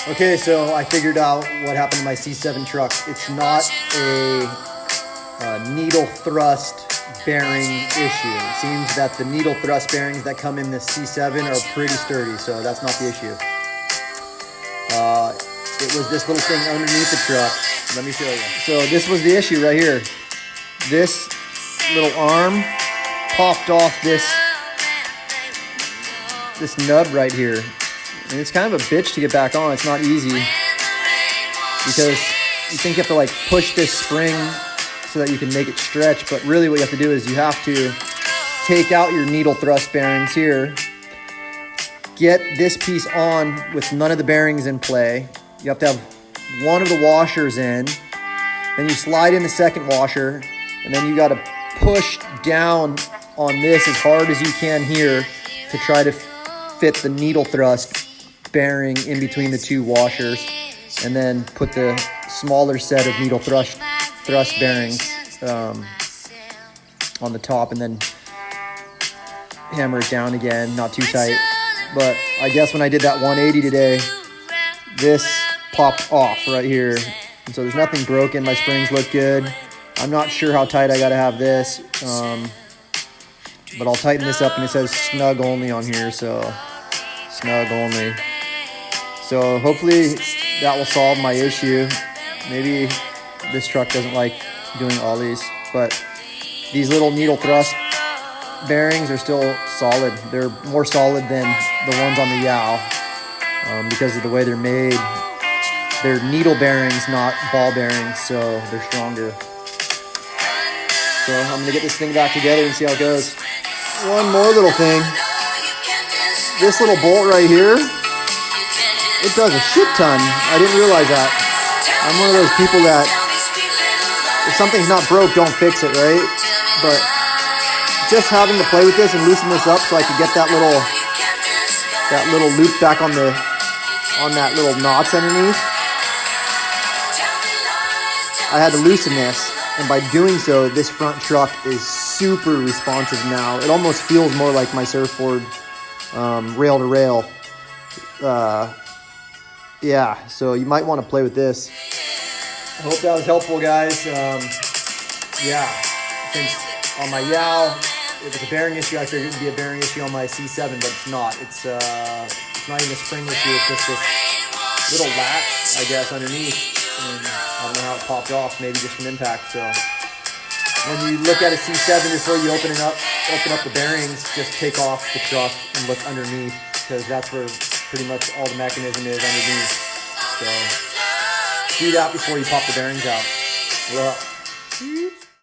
Okay, so I figured out what happened to my C7 truck. It's not a needle thrust bearing issue. It seems that the needle thrust bearings that come in the C7 are pretty sturdy, so that's not the issue. It was this little thing underneath the truck. Let me show you. So this was the issue right here. This little arm popped off this nub right here. And it's kind of a bitch to get back on. It's not easy because you think you have to like push this spring so that you can make it stretch, but really what you have to do is you have to take out your needle thrust bearings here, get this piece on with none of the bearings in play. You have to have one of the washers in, then you slide in the second washer, and then you got to push down on this as hard as you can here to try to fit the needle thrust bearing in between the two washers, and then put the smaller set of needle thrust bearings on the top, and then hammer it down again, not too tight. But I guess when I did that 180 today, this popped off right here, and so there's nothing broken. My springs look good. I'm not sure how tight I gotta have this, but I'll tighten this up, and it says snug only on here, so snug only. So hopefully that will solve my issue. Maybe this truck doesn't like doing ollies, but these little needle thrust bearings are still solid. They're more solid than the ones on the Yow because of the way they're made. They're needle bearings, not ball bearings, so they're stronger. So I'm gonna get this thing back together and see how it goes. One more little thing. This little bolt right here, it does a shit ton. I didn't realize that. I'm one of those people that if something's not broke, don't fix it, right? But just having to play with this and loosen this up so I could get that little loop back on that little notch underneath, I had to loosen this. And by doing so, this front truck is super responsive now. It almost feels more like my surfboard, rail to rail. Yeah, so you might want to play with this. I hope that was helpful, guys. Yeah, since on my Yow, it was a bearing issue, I figured it would be a bearing issue on my C7, but it's not. It's not even a spring issue. It's just this little latch, I guess, underneath. And I don't know how it popped off, maybe just from impact. So when you look at a C7 before you open up the bearings, just take off the truck and look underneath, because that's where pretty much all the mechanism is underneath. So do that before you pop the bearings out. Well,